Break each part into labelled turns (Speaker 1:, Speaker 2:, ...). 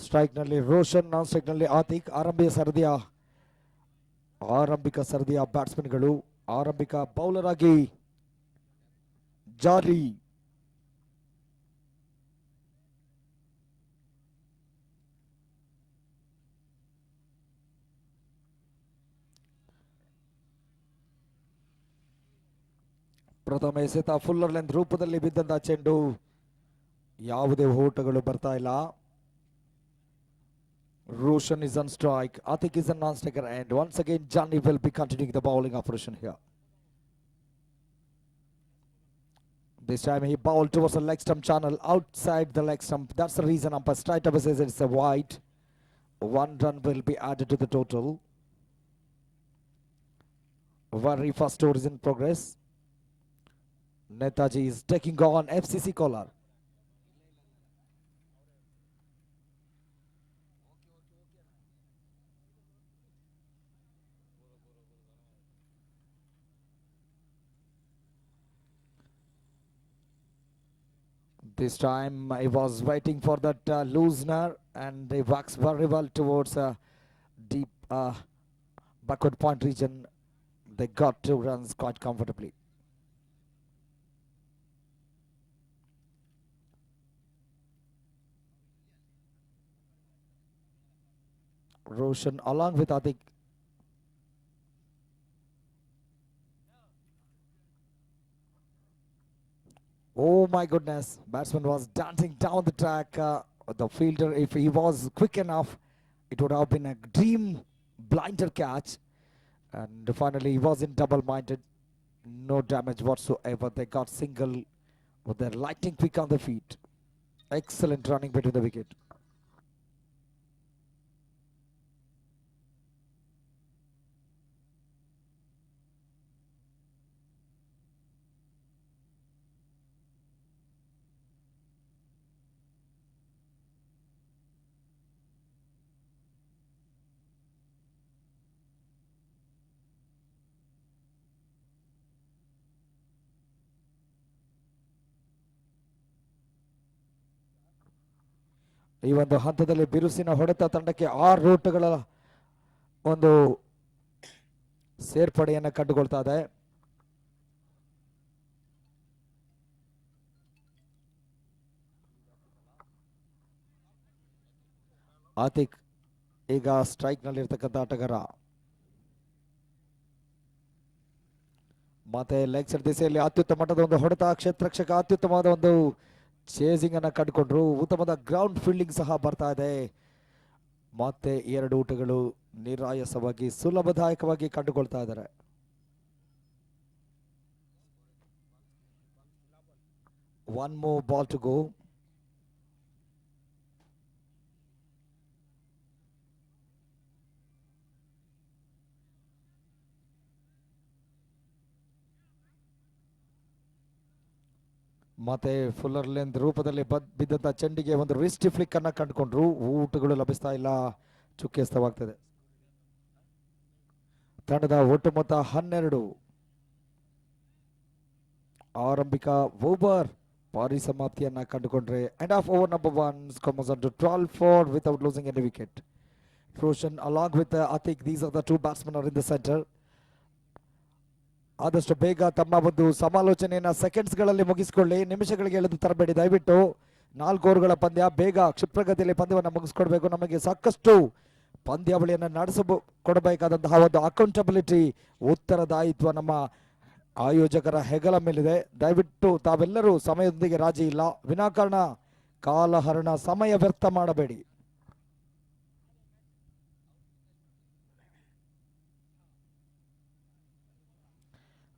Speaker 1: Strike ನಲ್ಲಿ ರೋಷನ್, ನಾನ್ strike ನಲ್ಲಿ ಆತಿಕ್. ಆರಂಭಿಕ ಸರದಿಯ ಬ್ಯಾಟ್ಸ್ಮನ್ಗಳು. ಆರಂಭಿಕ ಬೌಲರ್ ಆಗಿ ಜಾರಿ. ಪ್ರಥಮ ಎಸೆತ ಫುಲ್ಲರ್ ಲೆಂತ್ ರೂಪದಲ್ಲಿ ಬಿದ್ದಂತ ಚೆಂಡು. ಯಾವುದೇ ಓಟಗಳು ಬರ್ತಾ ಇಲ್ಲ. Roshan is on strike. Atik is a non-striker, and once again Johnny will be continuing the bowling operation here. This time he bowled towards the leg stump channel, outside the leg stump. That's the reason umpire straight away says it's a wide. 1 run will be added to the total. Very fast over is in progress. Netaji is taking on FCC caller. This time he was waiting for that loosener, and he works very well towards deep backward point region. They got 2 runs quite comfortably. Roshan along with Atik. Oh my goodness, batsman was dancing down the track. The fielder, if he was quick enough, it would have been a dream blinder catch. And finally he was in double-minded. No damage whatsoever. They got single with their lightning quick on the feet. Excellent running between the wicket. ಈ ಒಂದು ಹಂತದಲ್ಲಿ ಬಿರುಸಿನ ಹೊಡೆತ ತಂಡಕ್ಕೆ 6 ರೂಟ್ಗಳ ಒಂದು ಸೇರ್ಪಡೆಯನ್ನು ಕಂಡುಕೊಳ್ತಾ ಇದೆ. ಆತಿಕ್ ಈಗ ಸ್ಟ್ರೈಕ್ ನಲ್ಲಿ ಇರ್ತಕ್ಕಂಥ ಆಟಗಾರ. ಮತ್ತೆ ಲೆಗ್ ಸೈಡ್ ದಿಸೆಯಲ್ಲಿ ಅತ್ಯುತ್ತಮ ಮಟ್ಟದ ಒಂದು ಹೊಡೆತ. ಕ್ಷೇತ್ರರಕ್ಷಕ ಅತ್ಯುತ್ತಮವಾದ ಒಂದು ಚೇಸಿಂಗ್ ಅನ್ನ ಕಂಡುಕೊಂಡ್ರು. ಉತ್ತಮವಾದ ಗ್ರೌಂಡ್ ಫೀಲ್ಡಿಂಗ್ ಸಹ ಬರ್ತಾ ಇದೆ. ಮತ್ತೆ 2 ಊಟಗಳು ನಿರಾಯಸವಾಗಿ ಸುಲಭದಾಯಕವಾಗಿ ಕಂಡುಕೊಳ್ತಾ ಇದ್ದಾರೆ. One more ball to go. ಮತ್ತೆ ಫುಲ್ಲರ್ ಲೆಂತ್ ರೂಪದಲ್ಲಿ ಬಿದ್ದಂತ ಚೆಂಡಿಗೆ ಒಂದು ರಿಸ್ಟ್ ಫ್ಲಿಕ್ ಅನ್ನ ಕಂಡುಕೊಂಡ್ರು. ಊಟಗಳು ಲಭಿಸ್ತಾ ಇಲ್ಲ. ಚುಕ್ಕೆಸ್ತವಾಗ್ತದೆ. ತಂಡದ ಒಟ್ಟು ಮೊತ್ತ 12. ಆರಂಭಿಕ ಓವರ್ ಪರಿಸಮಾಪ್ತಿಯನ್ನ ಕಂಡುಕೊಂಡ್ರೆ end of over number 1 comes on to 12 without losing any wicket. Roshan along with Atik, these are the 2 batsmen are in the center. ಆದಷ್ಟು ಬೇಗ ತಮ್ಮ ಒಂದು ಸಮಾಲೋಚನೆಯನ್ನ ಸೆಕೆಂಡ್ಸ್ಗಳಲ್ಲಿ ಮುಗಿಸಿಕೊಳ್ಳಿ. ನಿಮಿಷಗಳಿಗೆ ಎಳೆದು ತರಬೇಡಿ ದಯವಿಟ್ಟು. 4 ಓವರ್ಗಳ ಪಂದ್ಯ. ಬೇಗ ಕ್ಷಿಪ್ರಗತಿಯಲ್ಲಿ ಪಂದ್ಯವನ್ನು ಮುಗಿಸ್ಕೊಡ್ಬೇಕು. ನಮಗೆ ಸಾಕಷ್ಟು ಪಂದ್ಯಾವಳಿಯನ್ನು ನಡೆಸಿಕೊಡಬೇಕಾದಂತಹ ಒಂದು ಅಕೌಂಟಬಿಲಿಟಿ, ಉತ್ತರದಾಯಿತ್ವ ನಮ್ಮ ಆಯೋಜಕರ ಹೆಗಲ ಮೇಲಿದೆ. ದಯವಿಟ್ಟು ತಾವೆಲ್ಲರೂ ಸಮಯದೊಂದಿಗೆ ರಾಜಿ ಇಲ್ಲ. ವಿನಾಕಾರಣ ಕಾಲಹರಣ ಸಮಯ ವ್ಯರ್ಥ ಮಾಡಬೇಡಿ.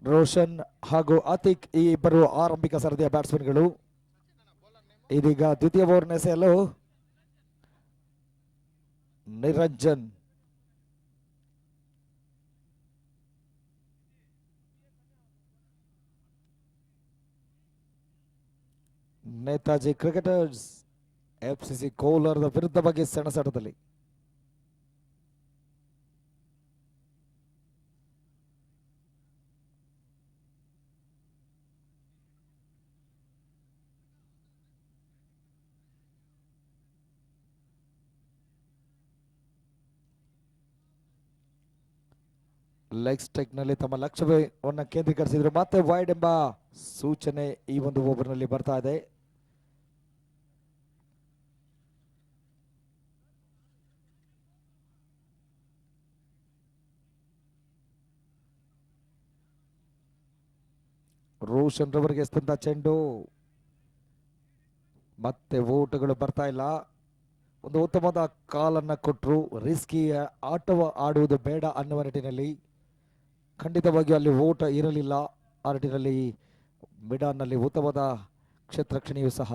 Speaker 1: ರೋಷನ್ ಹಾಗೂ ಆತಿಕ್ ಈ ಇಬ್ಬರು ಆರಂಭಿಕ ಸರದಿಯ ಬ್ಯಾಟ್ಸ್ಮನ್ಗಳು. ಇದೀಗ ದ್ವಿತೀಯ ಓವರ್ ಎಸೆಯಲು ನಿರಂಜನ್. ನೇತಾಜಿ ಕ್ರಿಕೆಟರ್ಸ್ FCC ಕೋಲಾರದ ವಿರುದ್ಧವಾಗಿ ಸೆಣಸಾಟದಲ್ಲಿ. ಲೆಗ್ ಸ್ಟ್ರೈಕ್ ನಲ್ಲಿ ತಮ್ಮ ಲಕ್ಷ್ಯವನ್ನು ಕೇಂದ್ರೀಕರಿಸಿದ್ರು. ಮತ್ತೆ ವೈಡ್ ಎಂಬ ಸೂಚನೆ ಈ ಒಂದು ಓವರ್ ನಲ್ಲಿ ಬರ್ತಾ ಇದೆ. ರೋಷನ್ ರವರಿಗೆ ಎಸ್ತಂತ ಚೆಂಡು, ಮತ್ತೆ ಓಟಗಳು ಬರ್ತಾ ಇಲ್ಲ. ಒಂದು ಉತ್ತಮವಾದ ಕಾಲನ್ನ ಕೊಟ್ಟರು. ರಿಸ್ಕಿ ಆಟವ ಆಡುವುದು ಬೇಡ ಅನ್ನುವ ನಿಟ್ಟಿನಲ್ಲಿ ಖಂಡಿತವಾಗಿಯೂ ಅಲ್ಲಿ ಓಟ ಇರಲಿಲ್ಲ. ಆ ನಿಟ್ಟಿನಲ್ಲಿ ಮಿಡಾನ್ನಲ್ಲಿ ಉತ್ತಮವಾದ ಕ್ಷೇತ್ರಕ್ಷಣೆಯೂ ಸಹ.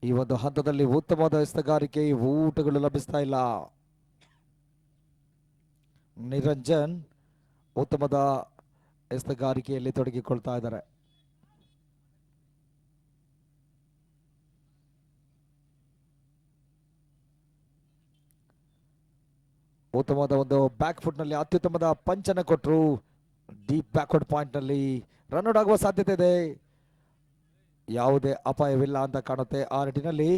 Speaker 1: ಈ ಒಂದು ಹಂತದಲ್ಲಿ ಉತ್ತಮವಾದ ಎಸ್ತಗಾರಿಕೆ, ಊಟಗಳು ಲಭಿಸ್ತಾ ಇಲ್ಲ. ನಿರಂಜನ್ ಉತ್ತಮದ ಎಸ್ತಗಾರಿಕೆಯಲ್ಲಿ ತೊಡಗಿಕೊಳ್ತಾ ಇದ್ದಾರೆ. ಉತ್ತಮವಾದ ಒಂದು ಬ್ಯಾಕ್ ಫುಟ್ ನಲ್ಲಿ ಅತ್ಯುತ್ತಮದ ಪಂಚನ ಕೊಟ್ಟರು. ಡೀಪ್ ಬ್ಯಾಕ್ವರ್ಡ್ ಪಾಯಿಂಟ್ ನಲ್ಲಿ ರನ್ಔಟ್ ಆಗುವ ಸಾಧ್ಯತೆ ಇದೆ. ಯಾವುದೇ ಅಪಾಯವಿಲ್ಲ ಅಂತ ಕಾಣುತ್ತೆ. ಆ ನಿಟ್ಟಿನಲ್ಲಿ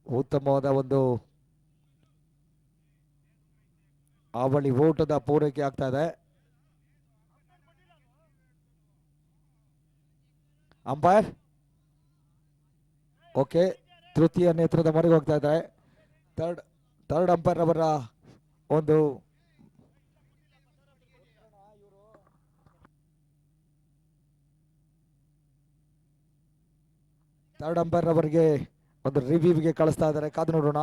Speaker 1: ಉತ್ತಮವಾದ ಒಂದು ಅವಳಿ ಓಟದ ಪೂರೈಕೆ ಆಗ್ತಾ ಇದೆ. ಅಂಪೈರ್ ಓಕೆ, ತೃತೀಯ ನೇತ್ರದ ಮೊರೆಗೆ ಹೋಗ್ತಾ ಇದ್ದಾರೆ. ಥರ್ಡ್ ಅಂಪೈರ್ ಅವರ ಒಂದು ಥರ್ಡ್ ಅಂಪೈರ್ ಅವರಿಗೆ ಒಂದು ರಿವ್ಯೂಗೆ ಕಳಿಸ್ತಾ ಇದ್ದಾರೆ. ಕಾದು ನೋಡೋಣ.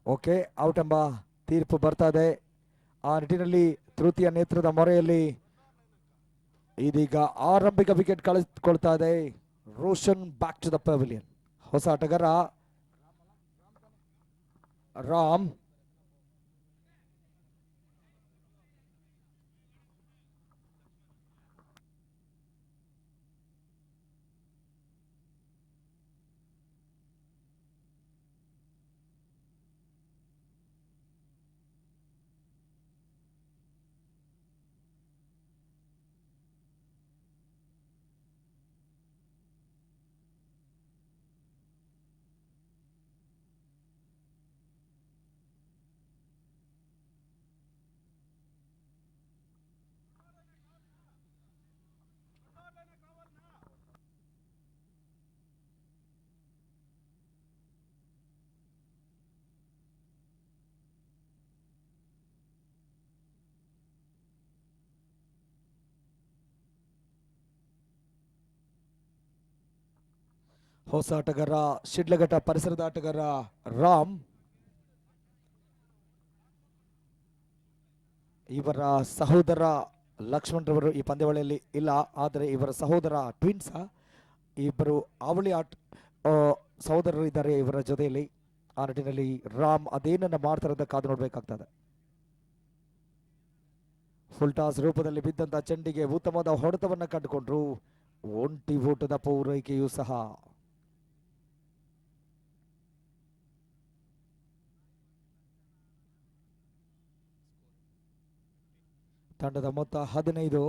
Speaker 1: ಓಕೆ, ಔಟ್ ಎಂಬ ತೀರ್ಪು ಬರ್ತಾ ಇದೆ. ಆ ನಿಟ್ಟಿನಲ್ಲಿ ತೃತೀಯ ನೇತ್ರದ ಮೊರೆಯಲ್ಲಿ ಇದೀಗ ಆರಂಭಿಕ ವಿಕೆಟ್ ಕಳಿಸಿಕೊಳ್ತಾ ಇದೆ. Roshan back to the pavilion. ಹೊಸ ಆಟಗಾರ ರಾಮ್. ಹೊಸ ಆಟಗಾರ ಶಿಡ್ಲಘಟ್ಟ ಪರಿಸರದ ಆಟಗಾರ ರಾಮ್. ಇವರ ಸಹೋದರ ಲಕ್ಷ್ಮಣ್ ರವರು ಈ ಪಂದ್ಯಾವಳಿಯಲ್ಲಿ ಇಲ್ಲ. ಆದರೆ ಇವರ ಸಹೋದರ ಟ್ವಿನ್ಸ್, ಇಬ್ಬರು ಅವಳಿ ಸಹೋದರರು ಇದ್ದಾರೆ ಇವರ ಜೊತೆಯಲ್ಲಿ. ಆ ನಿಟ್ಟಿನಲ್ಲಿ ರಾಮ್ ಅದೇನನ್ನ ಮಾಡ್ತಾರೆ ಅಂತ ಕಾದು ನೋಡ್ಬೇಕಾಗ್ತದೆ. ಫುಲ್ ಟಾಸ್ ರೂಪದಲ್ಲಿ ಬಿದ್ದಂತ ಚೆಂಡಿಗೆ ಉತ್ತಮವಾದ ಹೊಡೆತವನ್ನ ಕಂಡುಕೊಂಡ್ರು. ಒಂಟಿ ಓಟದ ಪೂರೈಕೆಯೂ ಸಹ. ತಂಡದ ಮೊತ್ತ 15.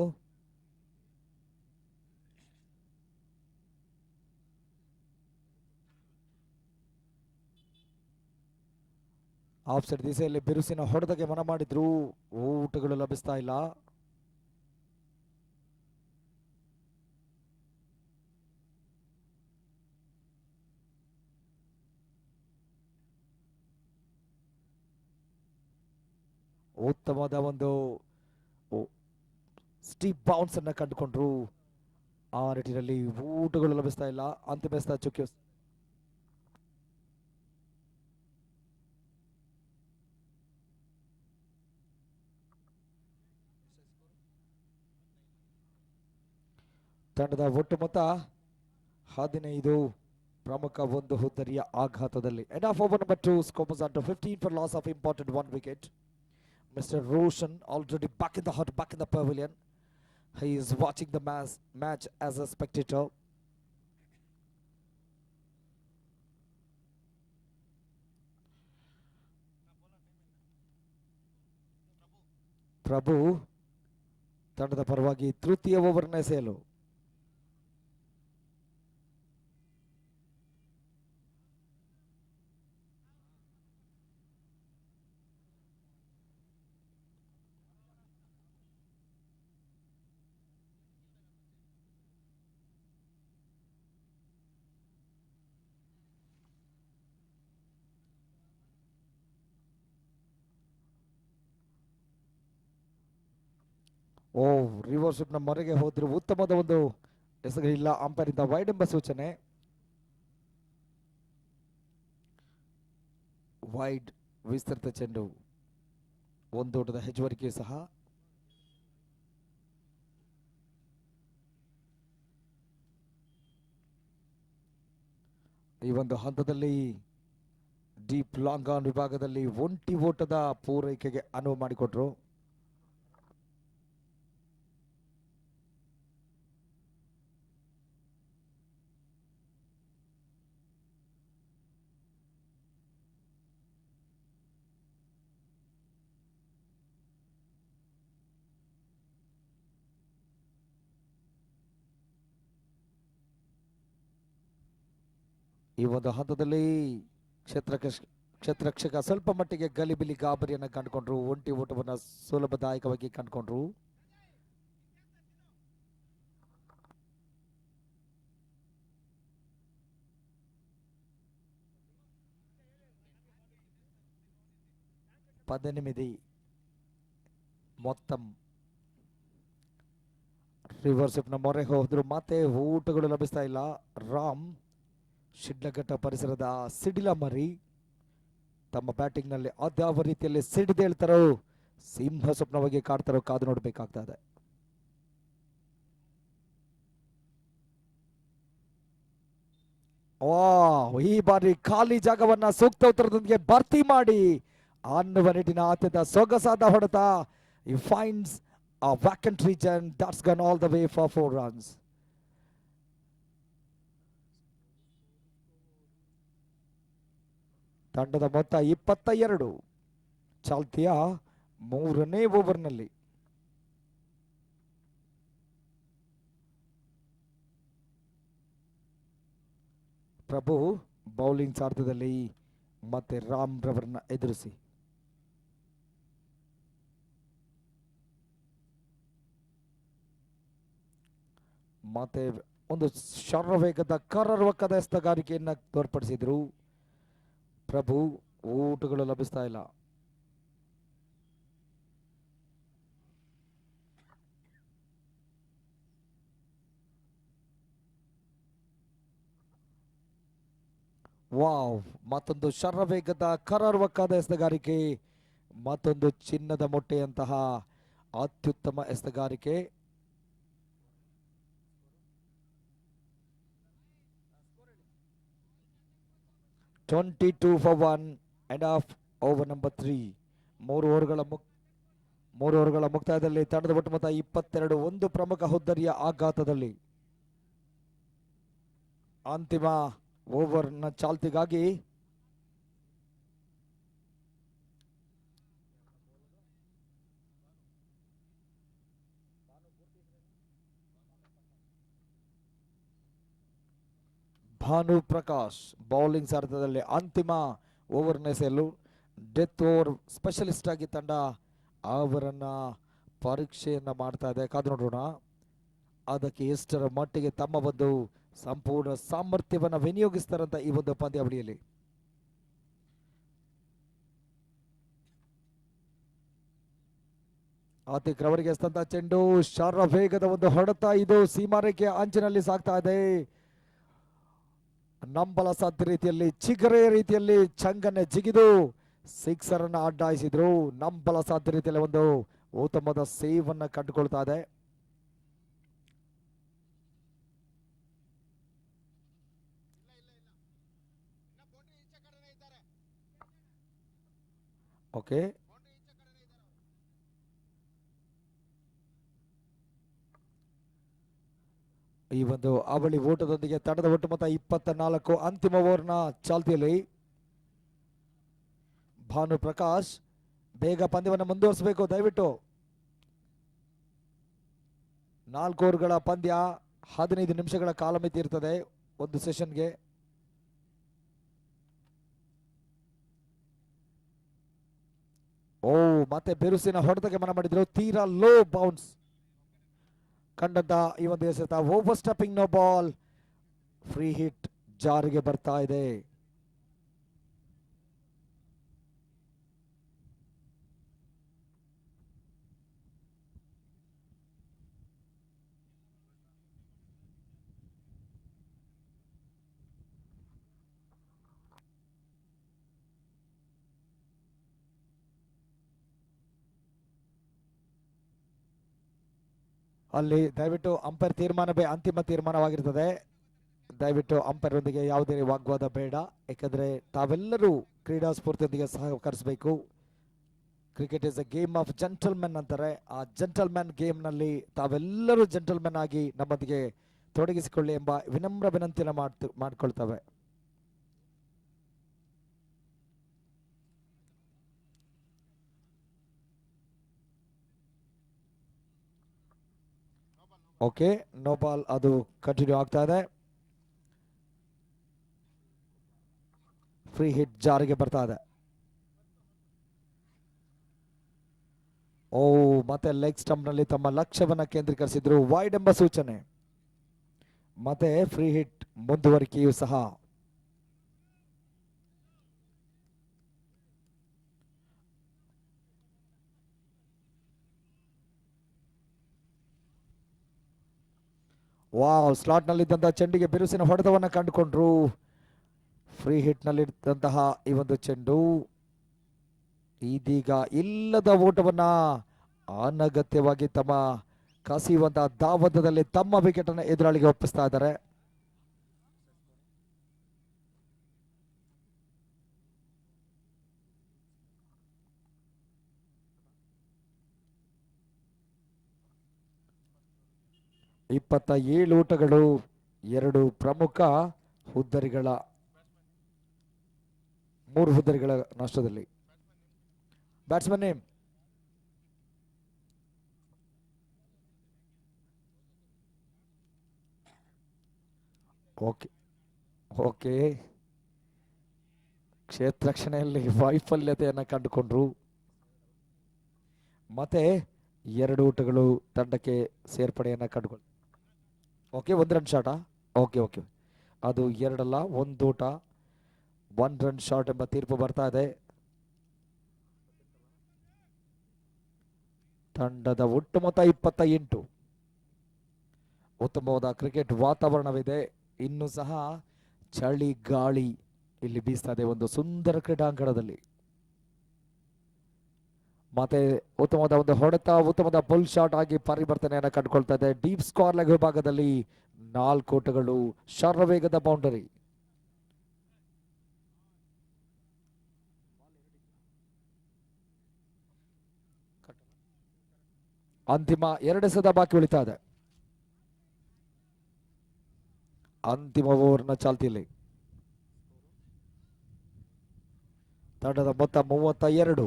Speaker 1: ಆಫ್ ಸೈಡ್ ದಿಸೆಯಲ್ಲಿ ಬಿರುಸಿನ ಹೊಡೆದಗೆ ಮನ ಮಾಡಿದ್ರು, ಊಟಗಳು ಲಭಿಸ್ತಾ ಇಲ್ಲ. ಉತ್ತಮವಾದ ಒಂದು ಸ್ಟೀಪ್ ಬೌನ್ಸ್ ಅನ್ನ ಕಂಡುಕೊಂಡ್ರು. ಆ ನಿಟ್ಟಿನಲ್ಲಿ ಊಟಗಳು ಲಭಿಸ್ತಾ ಇಲ್ಲ. ಅಂತಿಮ ಚುಕ್ಕಿ ತಂಡದ ಒಟ್ಟು ಮೊತ್ತ 15. ಪ್ರಮುಖ ಒಂದು ಹುದ್ದರಿಯ ಆಘಾತದಲ್ಲಿ. End of over number 2, score is under 15 for loss of important 1 wicket. Mr. Roshan already back in the hut, back in the pavilion. He is watching the match as a spectator. ಪ್ರಭು ತಂಡದ ಪರವಾಗಿ ತೃತೀಯ ಓವರ್ನ ಎಸೆಯಲು. ಓ, reverse ನ ಮೊರೆಗೆ ಹೋದ್ರು. ಉತ್ತಮವಾದ ಒಂದು ಎಸಗಿಲ್ಲ. Umpire ಇಂದ wide ಎಂಬ ಸೂಚನೆ. ವೈಡ್ ವಿಸ್ತೃತ ಚೆಂಡು. ಒಂದು ಓಟದ ಹೆಚ್ಚುವರಿಕೆ ಸಹ. ಈ ಒಂದು ಹಂತದಲ್ಲಿ ಡೀಪ್ ಲಾಂಗ್ ಆನ್ ವಿಭಾಗದಲ್ಲಿ ಒಂಟಿ ಓಟದ ಪೂರೈಕೆಗೆ ಅನುವು ಮಾಡಿಕೊಟ್ರು. ಈ ಒಂದು ಹಂತದಲ್ಲಿ ಕ್ಷೇತ್ರರಕ್ಷಕ ಸ್ವಲ್ಪ ಮಟ್ಟಿಗೆ ಗಲಿಬಿಲಿ ಗಾಬರಿಯನ್ನು ಕಂಡುಕೊಂಡ್ರು. ಒಂಟಿ ಓಟವನ್ನು ಸುಲಭದಾಯಕವಾಗಿ ಕಂಡುಕೊಂಡ್ರು. పద్దెనిమిది ಮೊತ್ತ ರಿವರ್ಸ್ ಮೊರೆ ಹೋದ್ರು. ಮತ್ತೆ ಊಟಗಳು ಲಭಿಸ್ತಾ ಇಲ್ಲ. ರಾಮ್ ಶಿಡ್ಲಘಟ್ಟ ಪರಿಸರದ ಸಿಡಿಲ ಮರಿ ತಮ್ಮ ಬ್ಯಾಟಿಂಗ್ ನಲ್ಲಿ ಅದ್ಯಾವ ರೀತಿಯಲ್ಲಿ ಸಿಡಿದೇಳ್ತಾರೋ, ಸಿಂಹ ಸ್ವಪ್ನವಾಗಿ ಕಾಡ್ತಾರೋ ಕಾದು ನೋಡಬೇಕಾಗ್ತದೆ. ಈ ಬಾರಿ ಖಾಲಿ ಜಾಗವನ್ನ ಸೂಕ್ತ ಉತ್ತರದೊಂದಿಗೆ ಭರ್ತಿ ಮಾಡಿ ಅನ್ನುವ ನಿಟ್ಟಿನ ಅತ್ಯಂತ ಸೊಗಸಾದ ಹೊಡೆತ. He finds a vacant region. That's gone all the way for 4 runs. ತಂಡದ ಮೊತ್ತ 22. ಚಾಲ್ತಿಯ 3ನೇ ಓವರ್ನಲ್ಲಿ ಪ್ರಭು ಬೌಲಿಂಗ್ ಸಾರಥ್ಯದಲ್ಲಿ ಮತ್ತೆ ರಾಮ್ ರವರನ್ನ ಎದುರಿಸಿ ಮತ್ತೆ ಒಂದು ಶರವೇಗದ ಕರರ್ವಕದ ಎಸ್ತಗಾರಿಕೆಯನ್ನ ತೋರ್ಪಡಿಸಿದ್ರು. ಪ್ರಭು ಊಟಗಳು ಲಭಿಸ್ತಾ ಇಲ್ಲ. ವಾವ್, ಮತ್ತೊಂದು ಶರವೇಗದ ಕರಾರ್ವಕ್ಕಾದ ಎಸೆಗಾರಿಕೆ, ಮತ್ತೊಂದು ಚಿನ್ನದ ಮೊಟ್ಟೆಯಂತಹ ಅತ್ಯುತ್ತಮ ಎಸೆಗಾರಿಕೆ. $22 for 1 and off over number 3. ಮೂರು ಓವರ್ಗಳ ಮುಕ್ತಾಯದಲ್ಲಿ ತಂಡದ ಒಟ್ಟು ಮೊತ್ತ 22. ಒಂದು ಪ್ರಮುಖ ಹುದ್ದರಿಯ ಆಘಾತದಲ್ಲಿ ಅಂತಿಮ ಓವರ್ನ ಚಾಲ್ತಿಗಾಗಿ ಭಾನು ಪ್ರಕಾಶ್ ಬೌಲಿಂಗ್ ಸಾರಥ್ಯದಲ್ಲಿ ಅಂತಿಮ ಓವರ್ನ ಎಸೆಯಲು ಡೆತ್ ಓವರ್ ಸ್ಪೆಷಲಿಸ್ಟ್ ಆಗಿ ತಂಡ ಅವರನ್ನ ಪರೀಕ್ಷೆಯನ್ನ ಮಾಡ್ತಾ ಇದೆ. ಕಾದು ನೋಡೋಣ ಅದಕ್ಕೆ ಎಷ್ಟರ ಮಟ್ಟಿಗೆ ತಮ್ಮ ಒಂದು ಸಂಪೂರ್ಣ ಸಾಮರ್ಥ್ಯವನ್ನು ವಿನಿಯೋಗಿಸ್ತಾರಂತ ಈ ಒಂದು ಪಂದ್ಯಾವಳಿಯಲ್ಲಿ. ಆತಿಕ್ ರವರಿಗೆ ಎಸ್ತಂತ ಚೆಂಡು ಶಾರ್ರ ವೇಗದ ಒಂದು ಹೊಡೆತ, ಇದು ಸೀಮಾರೇಖೆ ಅಂಚಿನಲ್ಲಿ ಸಾಗ್ತಾ ಇದೆ. ನಂಬಲ ಸಾಧ್ಯ ರೀತಿಯಲ್ಲಿ ಚಿಗರೆಯ ರೀತಿಯಲ್ಲಿ ಚಂಗನ್ನೇ ಜಿಗಿದು ಸಿಕ್ಸರ್ ಅನ್ನ ಅಡ್ಡಾಯಿಸಿದ್ರು. ನಂಬಲ ಸಾಧ್ಯ ರೀತಿಯಲ್ಲಿ ಒಂದು ಉತ್ತಮವಾದ ಸೇವ್ ಅನ್ನ ಕಂಡುಕೊಳ್ತಾ ಇದೆ. ಓಕೆ, ಈ ಒಂದು ಅವಳಿ ಓಟದೊಂದಿಗೆ ತಂಡದ ಒಟ್ಟು ಮೊತ್ತ 24. ಅಂತಿಮ ಓವರ್ನ ಚಾಲ್ತಿಯಲ್ಲಿ ಭಾನು ಪ್ರಕಾಶ್ ಬೇಗ ಪಂದ್ಯವನ್ನು ಮುಂದುವರಿಸಬೇಕು. ದಯವಿಟ್ಟು 4 ಓವರ್ಗಳ ಪಂದ್ಯ, 15 ನಿಮಿಷಗಳ ಕಾಲಮಿತಿ ಇರ್ತದೆ ಒಂದು ಸೆಷನ್ಗೆ. ಮತ್ತೆ ಬಿರುಸಿನ ಹೊಡೆತಕ್ಕೆ ಮನ ಮಾಡಿದ್ರು. ತೀರಾ ಲೋ ಬೌನ್ಸ್ ಕಂಡಂತ ಈ ಒಂದು ಎಸೆತ, overstepping no ball, free hit ಜಾರಿಗೆ ಬರ್ತಾ ಇದೆ. ಅಲ್ಲಿ ದಯವಿಟ್ಟು ಅಂಪೈರ್ ತೀರ್ಮಾನವೇ ಅಂತಿಮ ತೀರ್ಮಾನವಾಗಿರ್ತದೆ. ದಯವಿಟ್ಟು ಅಂಪೈರ್ ಒಂದಿಗೆ ಯಾವುದೇ ವಾಗ್ವಾದ ಬೇಡ, ಯಾಕಂದ್ರೆ ತಾವೆಲ್ಲರೂ ಕ್ರೀಡಾ ಸ್ಫೂರ್ತಿಯೊಂದಿಗೆ ಸಹಕರಿಸಬೇಕು. Cricket is a game of gentlemen ಅಂತಾರೆ. ಆ ಜೆಂಟಲ್ಮೆನ್ ಗೇಮ್ ನಲ್ಲಿ ತಾವೆಲ್ಲರೂ ಜೆಂಟಲ್ಮೆನ್ ಆಗಿ ನಮ್ಮೊಂದಿಗೆ ತೊಡಗಿಸಿಕೊಳ್ಳಿ ಎಂಬ ವಿನಮ್ರ ವಿನಂತಿಯನ್ನು ಮಾಡ್ಕೊಳ್ತವೆ. ಓಕೆ, ನೋ ಬಾಲ್, ಅದು ಕಂಟಿನ್ಯೂ ಆಗ್ತಾ ಇದೆ. ಫ್ರೀ ಹಿಟ್ ಜಾರಿಗೆ ಬರ್ತಾ ಇದೆ. ಮತ್ತೆ ಲೆಗ್ ಸ್ಟಂಪ್ ನಲ್ಲಿ ತಮ್ಮ ಲಕ್ಷ್ಯವನ್ನ ಕೇಂದ್ರೀಕರಿಸಿದ್ರು. ವೈಡ್ ಎಂಬ ಸೂಚನೆ. ಮತ್ತೆ ಫ್ರೀ ಹಿಟ್ ಮುಂದುವರಿಕೆಯೂ ಸಹ. ವಾವ್, ಸ್ಲಾಟ್ ನಲ್ಲಿದ್ದಂತಹ ಚೆಂಡಿಗೆ ಬಿರುಸಿನ ಹೊಡೆತವನ್ನ ಕಂಡುಕೊಂಡ್ರು. ಫ್ರೀ ಹಿಟ್ ನಲ್ಲಿ ಇದ್ದಂತಹ ಈ ಒಂದು ಚೆಂಡು ಇದೀಗ ಇಲ್ಲದ ಓಟವನ್ನ ಅನಗತ್ಯವಾಗಿ ತಮ್ಮ ಕಸಿಯುವಂತಹ ದಾವದಲ್ಲಿ ತಮ್ಮ ವಿಕೆಟ್ ಅನ್ನು ಎದುರಾಳಿಗೆ ಒಪ್ಪಿಸ್ತಾ ಇದ್ದಾರೆ. ಇಪ್ಪತ್ತ 7 ಓಟಗಳು 2 ಪ್ರಮುಖ ಹುದ್ದರಿಗಳ 3 ಹುದ್ದರಿಗಳ ನಷ್ಟದಲ್ಲಿ. Batsman name. ಓಕೆ ಓಕೆ, ಕ್ಷೇತ್ರ ರಕ್ಷಣೆಯಲ್ಲಿ ವೈಫಲ್ಯತೆಯನ್ನು ಕಂಡುಕೊಂಡ್ರು. ಮತ್ತೆ 2 ಓಟಗಳು ತಂಡಕ್ಕೆ ಸೇರ್ಪಡೆಯನ್ನ ಕಂಡುಕೊಂಡು. ಓಕೆ, 1 ರನ್ ಶಾಟಾ? ಓಕೆ ಓಕೆ, ಅದು 2 ಅಲ್ಲ, 1 ಓಟ, 1 ರನ್ ಶಾಟ್ ಎಂಬ ತೀರ್ಪು ಬರ್ತಾ ಇದೆ. ತಂಡದ ಒಟ್ಟು ಮೊತ್ತ 28. ಉತ್ತಮವಾದ ಕ್ರಿಕೆಟ್ ವಾತಾವರಣವಿದೆ. ಇನ್ನು ಸಹ ಚಳಿ ಗಾಳಿ ಇಲ್ಲಿ ಬೀಸ್ತಾ ಇದೆ ಒಂದು ಸುಂದರ ಕ್ರೀಡಾಂಗಣದಲ್ಲಿ. ಮತ್ತೆ ಉತ್ತಮವಾದ ಒಂದು ಹೊಡೆತ, ಉತ್ತಮವಾದ ಬುಲ್ ಶಾಟ್ ಆಗಿ ಪರಿವರ್ತನೆಯನ್ನು ಕಂಡುಕೊಳ್ತಾ ಇದೆ. ಡೀಪ್ ಸ್ಕ್ವೇರ್ ಲೆಗ್ ವಿಭಾಗದಲ್ಲಿ 4 ಓಟಗಳು, ಶರವೇಗದ ಬೌಂಡರಿ. ಅಂತಿಮ 2 ಎಸೆತ ಬಾಕಿ ಉಳಿತಾ ಇದೆ. ಅಂತಿಮ ಓವರ್ನ ಚಾಲ್ತಿಯಲ್ಲಿ ತಂಡದ ಮೊತ್ತ 32.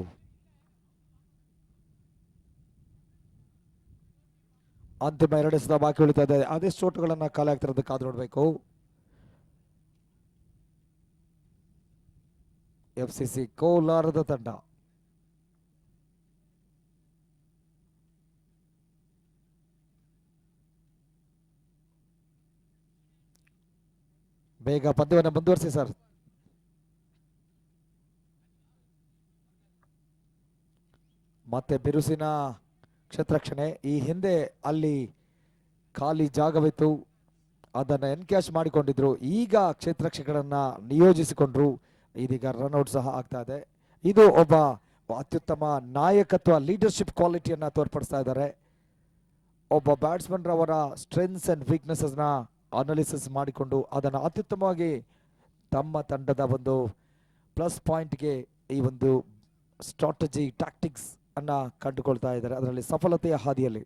Speaker 1: ಅಂತಿಮ 2 ಎಸೆತ ಬಾಕಿ ಉಳಿತಾ ಇದೆ. ಅದೆಷ್ಟು ಓಟುಗಳನ್ನ ಖಾಲಿ ಆಗ್ತಿರೋದು ಕಾದು ನೋಡಬೇಕು. FCC ಕೋಲಾರದ ತಂಡ. ಬೇಗ ಪಂದ್ಯವನ್ನು ಮುಂದುವರಿಸಿ ಸರ್. ಮತ್ತೆ ಬಿರುಸಿನ ಕ್ಷೇತ್ರಕ್ಷಣೆ. ಈ ಹಿಂದೆ ಅಲ್ಲಿ ಖಾಲಿ ಜಾಗವಿತ್ತು, ಅದನ್ನು ಎನ್ಕ್ಯಾಶ್ ಮಾಡಿಕೊಂಡಿದ್ರು. ಈಗ ಕ್ಷೇತ್ರಕ್ಷಗಳನ್ನ ನಿಯೋಜಿಸಿಕೊಂಡ್ರು. ಇದೀಗ ರನ್ಔಟ್ ಸಹ ಆಗ್ತಾ ಇದೆ. ಇದು ಒಬ್ಬ ಅತ್ಯುತ್ತಮ ನಾಯಕತ್ವ, ಲೀಡರ್ಶಿಪ್ ಕ್ವಾಲಿಟಿಯನ್ನ ತೋರ್ಪಡಿಸ್ತಾ ಇದ್ದಾರೆ. ಒಬ್ಬ ಬ್ಯಾಟ್ಸ್ಮನ್ ರವರ ಸ್ಟ್ರೆಂತ್ಸ್ ಅಂಡ್ ವೀಕ್ನೆಸಸ್ ನ ಅನಾಲಿಸಿಸ್ ಮಾಡಿಕೊಂಡು ಅದನ್ನು ಅತ್ಯುತ್ತಮವಾಗಿ ತಮ್ಮ ತಂಡದ ಒಂದು ಪ್ಲಸ್ ಪಾಯಿಂಟ್ಗೆ ಈ ಒಂದು ಸ್ಟ್ರಾಟಜಿ ಟ್ಯಾಕ್ಟಿಕ್ಸ್ ಅನ್ನ ಕಂಡುಕೊಳ್ತಾ ಇದ್ದಾರೆ. ಅದರಲ್ಲಿ ಸಫಲತೆಯ ಹಾದಿಯಲ್ಲಿ.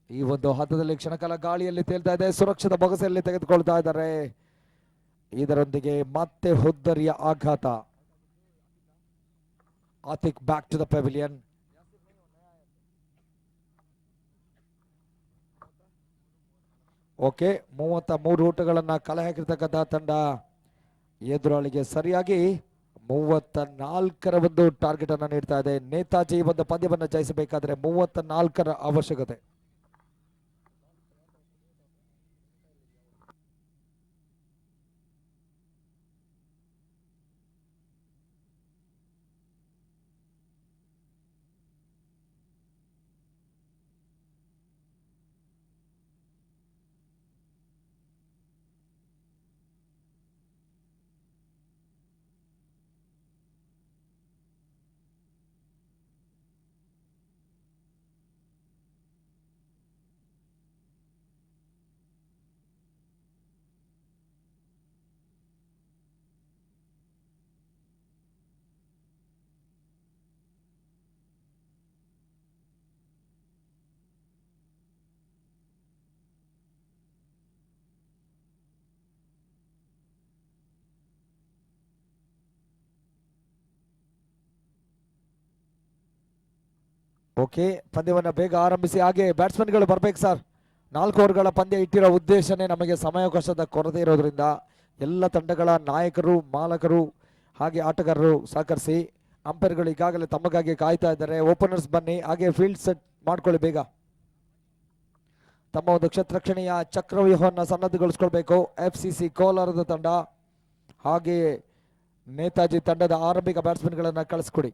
Speaker 1: ಈ ಒಂದು ಹಂತದಲ್ಲಿ ಕ್ಷಣಕಾಲ ಗಾಳಿಯಲ್ಲಿ ತೇಲ್ತಾ ಇದೆ, ಸುರಕ್ಷಿತ ಬೊಗಸೆಯಲ್ಲಿ ತೆಗೆದುಕೊಳ್ತಾ ಇದ್ದಾರೆ. ಇದರೊಂದಿಗೆ ಮತ್ತೆ ಹುದ್ದರಿಯ ಆಘಾತ. Atiq back to the pavilion. Okay, 33 ಓಟಗಳನ್ನ ಕಲೆ ಹಾಕಿರ್ತಕ್ಕಂಥ ತಂಡ ಎದುರಾಳಿಗೆ ಸರಿಯಾಗಿ 34ರ ಒಂದು ಟಾರ್ಗೆಟ್ ಅನ್ನ ನೀಡ್ತಾ ಇದೆ. ನೇತಾಜಿ ಒಂದು ಪಂದ್ಯವನ್ನು ಜಯಿಸಬೇಕಾದ್ರೆ 34ರ ಅವಶ್ಯಕತೆ. ಓಕೆ, ಪಂದ್ಯವನ್ನ ಬೇಗ ಆರಂಭಿಸಿ. ಹಾಗೆ ಬ್ಯಾಟ್ಸ್ಮನ್ಗಳು ಬರ್ಬೇಕು ಸರ್. 4 ಓವರ್ಗಳ ಪಂದ್ಯ ಇಟ್ಟಿರೋ ಉದ್ದೇಶನೇ ನಮಗೆ ಸಮಯಾವಕಾಶದ ಕೊರತೆ ಇರೋದ್ರಿಂದ ಎಲ್ಲ ತಂಡಗಳ ನಾಯಕರು, ಮಾಲಕರು ಹಾಗೆ ಆಟಗಾರರು ಸಹಕರಿಸಿ. ಅಂಪೈರ್ಗಳು ಈಗಾಗಲೇ ತಮಗಾಗಿ ಕಾಯ್ತಾ ಇದ್ದಾರೆ. ಓಪನರ್ಸ್ ಬನ್ನಿ, ಹಾಗೆ ಫೀಲ್ಡ್ ಸೆಟ್ ಮಾಡ್ಕೊಳ್ಳಿ ಬೇಗ. ತಮ್ಮ ಒಂದು ಕ್ಷೇತ್ರಕ್ಷಣೆಯ ಚಕ್ರವ್ಯೂಹವನ್ನು ಸನ್ನದ್ಧಗೊಳಿಸ್ಕೊಳ್ಬೇಕು FCC ಕೋಲಾರದ ತಂಡ. ಹಾಗೆ ನೇತಾಜಿ ತಂಡದ ಆರಂಭಿಕ ಬ್ಯಾಟ್ಸ್ಮನ್ಗಳನ್ನ ಕಳಿಸ್ಕೊಡಿ.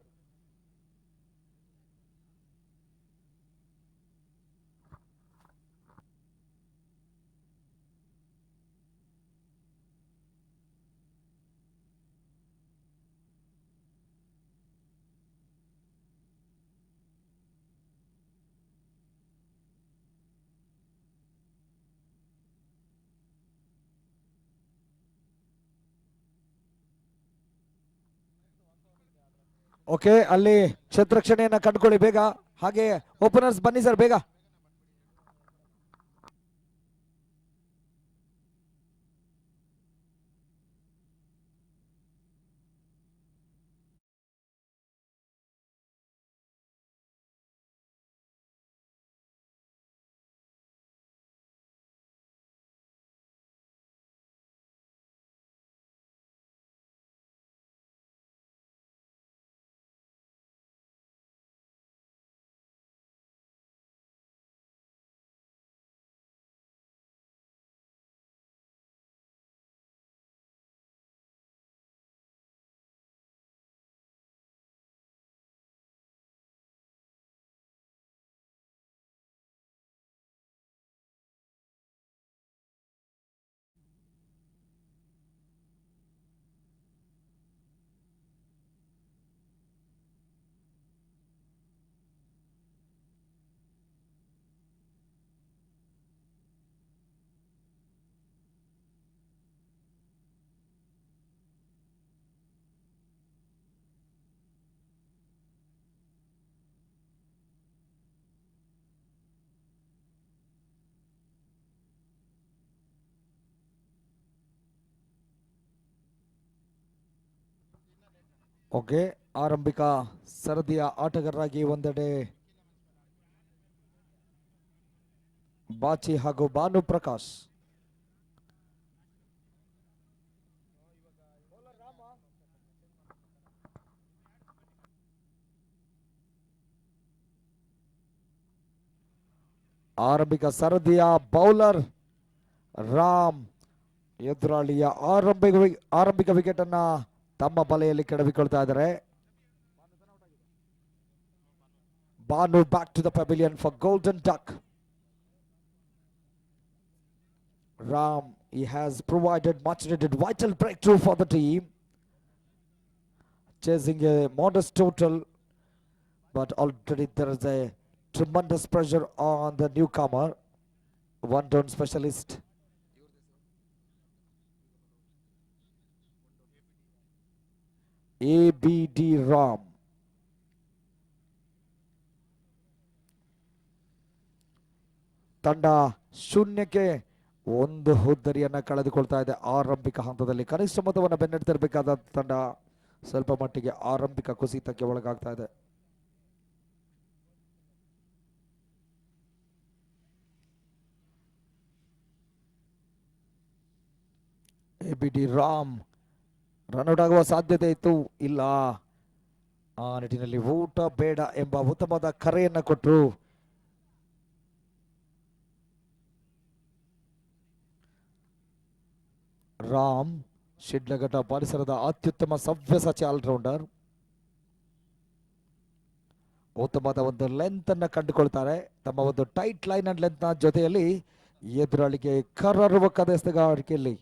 Speaker 1: ಓಕೆ, ಅಲ್ಲಿ ಕ್ಷೇತ್ರಕ್ಷಣೆಯನ್ನ ಕಂಡುಕೊಳ್ಳಿ ಬೇಗ. ಹಾಗೆ ಓಪನರ್ಸ್ ಬನ್ನಿ ಸರ್ ಬೇಗ. ಓಕೆ, ಆರಂಭಿಕ ಸರದಿಯ ಆಟಗಾರರಾಗಿ ಒಂದೆಡೆ ಬಾಚಿ ಹಾಗೂ ಭಾನು ಪ್ರಕಾಶ್, ಆರಂಭಿಕ ಸರದಿಯ ಬೌಲರ್ ರಾಮ್ ಎದುರಾಳಿಯ ಆರಂಭಿಕ ವಿಕೆಟ್ ಅನ್ನ ತಮ್ಮ ಬಲೆಯಲ್ಲಿ ಕೆಡವಿಕೊಳ್ತಾ ಇದ್ದಾರೆ. Banu back to the pavilion for Golden Duck. Ram, he has provided much needed vital breakthrough for the team, chasing a modest total, but already there is a tremendous pressure on the newcomer, one down specialist. ABD Ram. ತಂಡ ಶೂನ್ಯಕ್ಕೆ ಒಂದು ಹುದ್ದರಿಯನ್ನ ಕಳೆದುಕೊಳ್ತಾ ಇದೆ. ಆರಂಭಿಕ ಹಂತದಲ್ಲಿ ಕನಿಷ್ಠ ಮೊತ್ತವನ್ನು ಬೆನ್ನಟ್ಟಿರಬೇಕಾದ ತಂಡ ಸ್ವಲ್ಪ ಮಟ್ಟಿಗೆ ಆರಂಭಿಕ ಕುಸಿತಕ್ಕೆ ಒಳಗಾಗ್ತಾ ಇದೆ. ABD ರಾಮ್ ರನ್ಔಟ್ ಆಗುವ ಸಾಧ್ಯತೆ ಇತ್ತು, ಇಲ್ಲ. ಆ ನಿಟ್ಟಿನಲ್ಲಿ ಊಟ ಬೇಡ ಎಂಬ ಉತ್ತಮವಾದ ಕರೆಯನ್ನ ಕೊಟ್ಟರು. ರಾಮ್ ಶಿಡ್ಲಘಟ್ಟ ಪರಿಸರದ ಅತ್ಯುತ್ತಮ ಸವ್ಯಸಾಚಿ ಆಲ್ರೌಂಡರ್. ಉತ್ತಮವಾದ ಒಂದು ಲೆಂತ್ ಅನ್ನ ಕಂಡುಕೊಳ್ತಾರೆ. ತಮ್ಮ ಒಂದು ಟೈಟ್ ಲೈನ್ ಅಂಡ್ ಲೆಂತ್ ನ ಜೊತೆಯಲ್ಲಿ ಎದುರಾಳಿಗೆ ಕರ್ರರುವ ಎಸೆತಗಾರಿಕೆಯಲ್ಲಿ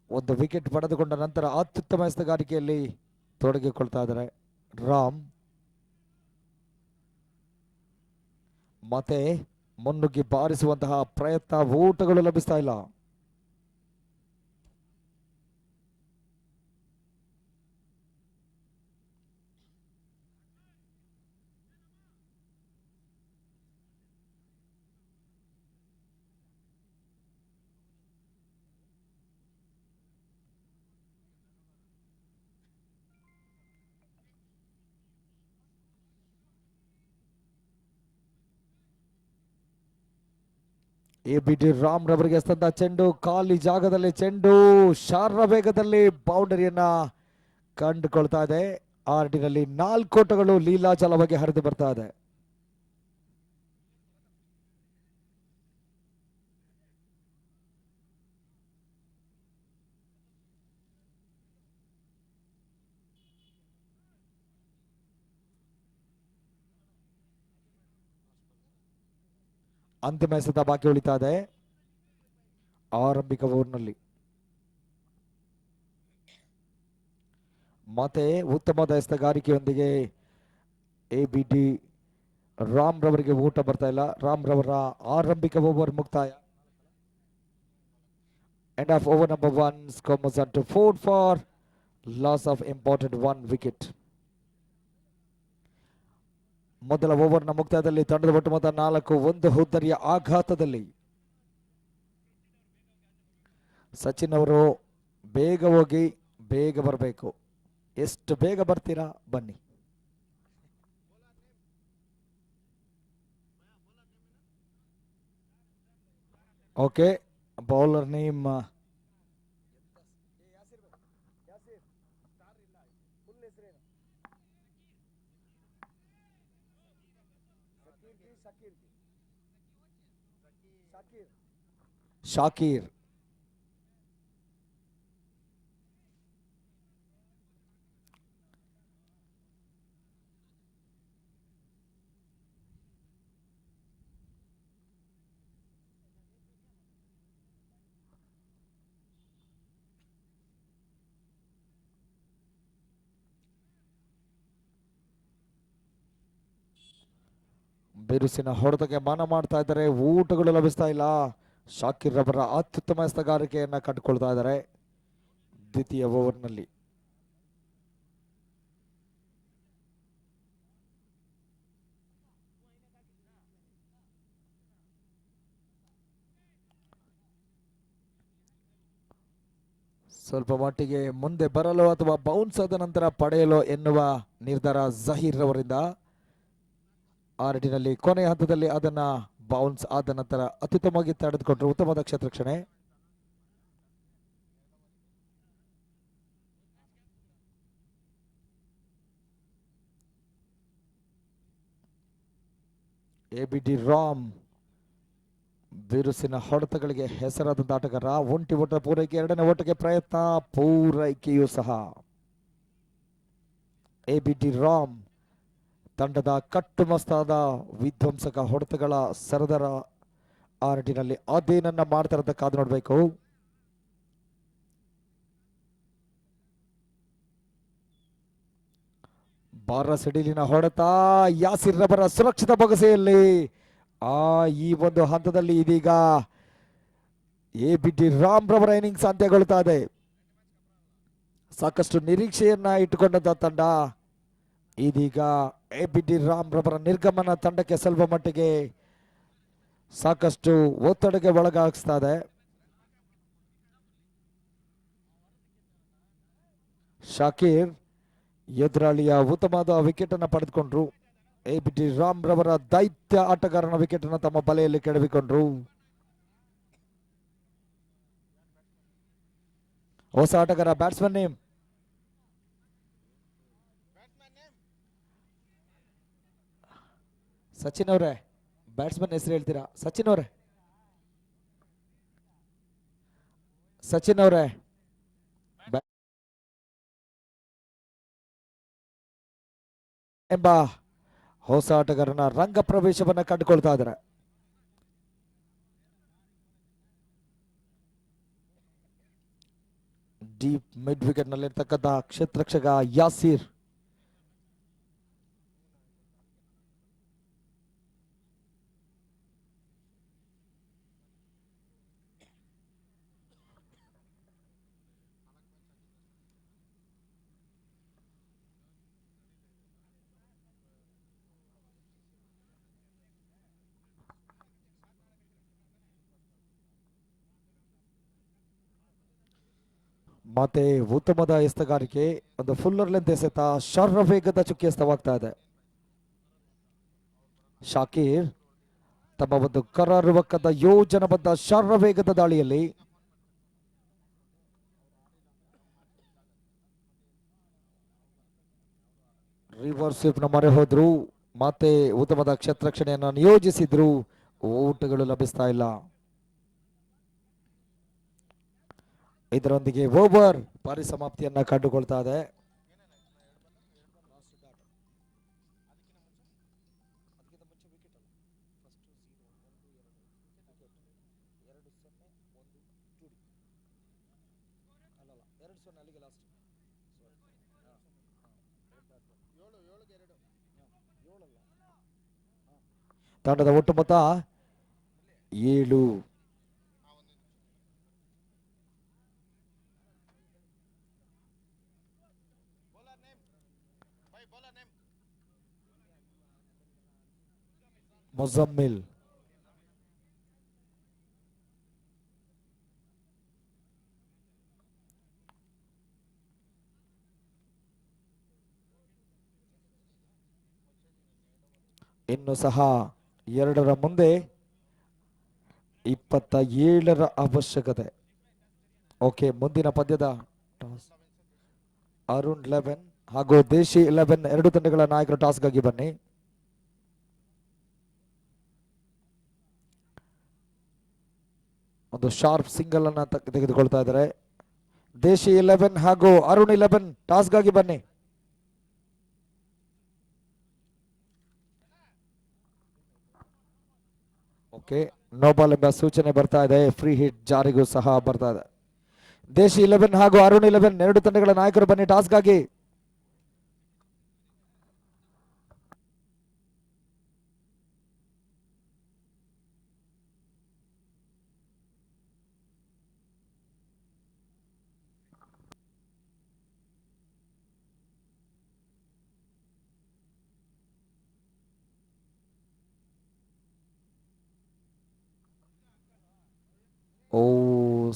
Speaker 1: ಒಂದು ವಿಕೆಟ್ ಪಡೆದುಕೊಂಡ ನಂತರ ಅತ್ಯುತ್ತಮ ಎಸೆತಗಾರಿಕೆಯಲ್ಲಿ ತೊಡಗಿಕೊಳ್ತಾ ಇದ್ದಾರೆ ರಾಮ್. ಮತ್ತೆ ಮುನ್ನುಗ್ಗಿ ಬಾರಿಸುವಂತಹ ಪ್ರಯತ್ನ ಊಟಗಳು ಲಭಿಸ್ತಾ ಇಲ್ಲ. ABD ರಾಮ್ ರವರಿಗೆ ಎಸೆದಂತ ಚೆಂಡು ಖಾಲಿ ಜಾಗದಲ್ಲಿ ಚೆಂಡು ಶಾರ್ರ ವೇಗದಲ್ಲಿ ಬೌಂಡರಿಯನ್ನ ಕಂಡುಕೊಳ್ತಾ ಇದೆ. ಆ ನಿಟ್ಟಿನಲ್ಲಿ 4 ಓಟಗಳು ಲೀಲಾಜಲವಾಗಿ ಹರಿದು ಬರ್ತಾ ಇದೆ. ಅಂತಿಮ ಎಸೆತ ಬಾಕಿ ಉಳಿತಾ ಇದೆ ಆರಂಭಿಕ ಓವರ್ನಲ್ಲಿ. ಮತ್ತೆ ಉತ್ತಮವಾದ ಎಸೆತಗಾರಿಕೆಯೊಂದಿಗೆ ABD ರಾಮ್ ರವರಿಗೆ ಊಟ ಬರ್ತಾ ಇಲ್ಲ. ರಾಮ್ ರವರ ಆರಂಭಿಕ ಓವರ್ ಮುಕ್ತಾಯ. End of over number 1. Score moves on to 4 for loss of important 1 wicket. ಮೊದಲ ಓವರ್ನ ಮುಕ್ತಾಯದಲ್ಲಿ ತಂಡದ ಒಟ್ಟು ಮೊತ್ತ 4. ಒಂದು ಹುದ್ದರಿಯ ಆಘಾತದಲ್ಲಿ ಸಚಿನ್ ಅವರು ಬೇಗ ಹೋಗಿ ಬೇಗ ಬರಬೇಕು. ಎಷ್ಟು ಬೇಗ ಬರ್ತೀರಾ ಬನ್ನಿ. Okay, bowler name Shakir. ಬಿರುಸಿನ ಹೊಡೆತಕ್ಕೆ ಮಾನ ಮಾಡ್ತಾ ಇದ್ದಾರೆ. ಊಟಗಳು ಲಭಿಸ್ತಾ ಇಲ್ಲ. ಶಾಕಿರ್ ರವರ ಅತ್ಯುತ್ತಮ ಎಸೆತಗಾರಿಕೆಯನ್ನ ಕಂಡುಕೊಳ್ತಾ ಇದ್ದಾರೆ ದ್ವಿತೀಯ ಓವರ್ನಲ್ಲಿ. ಸ್ವಲ್ಪ ಮಟ್ಟಿಗೆ ಮುಂದೆ ಬರಲು ಅಥವಾ ಬೌನ್ಸ್ ಆದ ನಂತರ ಪಡೆಯಲು ಎನ್ನುವ ನಿರ್ಧಾರ ಜಹೀರ್ ರವರಿಂದ. ಆ ನಿಟ್ಟಿನಲ್ಲಿ ಕೊನೆಯ ಹಂತದಲ್ಲಿ ಅದನ್ನ ಬೌನ್ಸ್ ಆದ ನಂತರ ಅತ್ಯುತ್ತಮವಾಗಿ ತಡೆದುಕೊಂಡ್ರು. ಉತ್ತಮವಾದ ಕ್ಷೇತ್ರಕ್ಷಣೆ. ABD ರಾಮ್ ಬಿರುಸಿನ ಹೊಡೆತಗಳಿಗೆ ಹೆಸರಾದಂತ ಆಟಗಾರ. ಒಂಟಿ ಓಟ ಪೂರೈಕೆ, ಎರಡನೇ ಓಟಕ್ಕೆ ಪ್ರಯತ್ನ, ಪೂರೈಕೆಯೂ ಸಹ. ABD ರಾಮ್ ತಂಡದ ಕಟ್ಟುಮಸ್ತಾದ ವಿಧ್ವಂಸಕ ಹೊಡೆತಗಳ ಸರದಾರ ಆ ನಿಟ್ಟಿನಲ್ಲಿ ಅದೇನನ್ನ ಮಾಡ್ತಾರಂತ ಕಾದು ನೋಡಬೇಕು. ಬಾರ ಸಿಡಿಲಿನ ಹೊಡೆತ, ಯಾಸಿರ್ ರವರ ಸುರಕ್ಷಿತ ಬೊಗಸೆಯಲ್ಲಿ ಈ ಒಂದು ಹಂತದಲ್ಲಿ ಇದೀಗ ABD ರಾಮ್ ರವರ ಇನ್ನಿಂಗ್ಸ್ ಅಂತ್ಯಗೊಳ್ತಾ ಇದೆ. ಸಾಕಷ್ಟು ನಿರೀಕ್ಷೆಯನ್ನ ಇಟ್ಟುಕೊಂಡಂತ ತಂಡ ಇದೀಗ ABD ರಾಮ್ ರವರ ನಿರ್ಗಮನ ತಂಡಕ್ಕೆ ಸ್ವಲ್ಪ ಮಟ್ಟಿಗೆ ಸಾಕಷ್ಟು ಒತ್ತಡಕ್ಕೆ ಒಳಗಾಗಿಸ್ತಾ ಇದೆ. ಶಾಕೀರ್ ಎದುರಾಳಿಯ ಉತ್ತಮವಾದ ವಿಕೆಟ್ ಅನ್ನು ಪಡೆದುಕೊಂಡ್ರು. ABD ರಾಮ್ ರವರ ದೈತ್ಯ ಆಟಗಾರನ ವಿಕೆಟ್ ಅನ್ನು ತಮ್ಮ ಬಲೆಯಲ್ಲಿ ಕೆಡವಿಕೊಂಡ್ರು. ಹೊಸ ಆಟಗಾರ, ಬ್ಯಾಟ್ಸ್ಮನ್ ನೇಮ್ ಸಚಿನ್ ಅವರೇ, ಬ್ಯಾಟ್ಸ್ಮನ್ ಹೆಸರು ಹೇಳ್ತೀರಾ? ಸಚಿನ್ ಅವರೇ, ಸಚಿನ್ ಅವರೇ ಎಂಬ ಹೊಸ ಆಟಗಾರನ ರಂಗ ಪ್ರವೇಶವನ್ನ ಕಂಡುಕೊಳ್ತಾ ಇದ್ದಾರೆ. ಡೀಪ್ ಮಿಡ್ ವಿಕೆಟ್ ನಲ್ಲಿರ್ತಕ್ಕಂಥ ಕ್ಷೇತ್ರಕ್ಷಕ ಯಾಸೀರ್ ಮತ್ತೆ ಉತ್ತಮದ ಎಸ್ತಗಾರಿಕೆ, ಒಂದು ಫುಲ್ಲರ್ ಲೆಂತ್ ಎಸೆತ, ಶರ್ರ ವೇಗದ ಚುಕ್ಕಿ ಎಸ್ತವಾಗ್ತಾ ಇದೆ. ಶಾಕೀರ್ ತಮ್ಮ ಒಂದು ಕರಾರುವಕ್ಕದ ಯೋಜನಬದ್ಧ ಶರ್ರ ವೇಗದ ದಾಳಿಯಲ್ಲಿ ರಿವರ್ಸ್ ಸ್ವೀಪ್ ನ ಮೊರೆ ಹೋದ್ರು. ಮತ್ತೆ ಉತ್ತಮದ ಕ್ಷೇತ್ರಕ್ಷಣೆಯನ್ನು ನಿಯೋಜಿಸಿದ್ರು. ಓಟಗಳು ಲಭಿಸ್ತಾ ಇಲ್ಲ. ಇದರೊಂದಿಗೆ ಓವರ್ ಪರಿಸಮಾಪ್ತಿಯನ್ನ ಕಂಡುಕೊಳ್ತಾ ಇದೆ. ತಂಡದ ಒಟ್ಟು ಮೊತ್ತ 7. ಮೊಜಮ್ಮಿಲ್ ಇನ್ನು ಸಹ 2ರ ಮುಂದೆ 27ರ ಅವಶ್ಯಕತೆ. ಓಕೆ, ಮುಂದಿನ ಪಂದ್ಯದ ಅರುಣ್ 11 ಹಾಗೂ ದೇಶಿ 11 ಎರಡು ತಂಡಗಳ ನಾಯಕರು ಟಾಸ್ಗಾಗಿ ಬನ್ನಿ. ಒಂದು ಶಾರ್ಪ್ ಸಿಂಗಲ್ ಅನ್ನ ತೆಗೆದುಕೊಳ್ತಾ ಇದ್ದಾರೆ. ದೇಶಿ 11 ಹಾಗೂ ಅರುಣ್ 11 ಟಾಸ್ಗಾಗಿ ಬನ್ನಿ. ಓಕೆ, ನೋಬಾಲ್ ಎಂಬ ಸೂಚನೆ ಬರ್ತಾ ಇದೆ. ಫ್ರೀ ಹಿಟ್ ಜಾರಿಗೂ ಸಹ ಬರ್ತಾ ಇದೆ. ದೇಶಿ 11 ಹಾಗೂ ಅರುಣ್ 11 ಎರಡು ತಂಡಗಳ ನಾಯಕರು ಬನ್ನಿ ಟಾಸ್ಗಾಗಿ.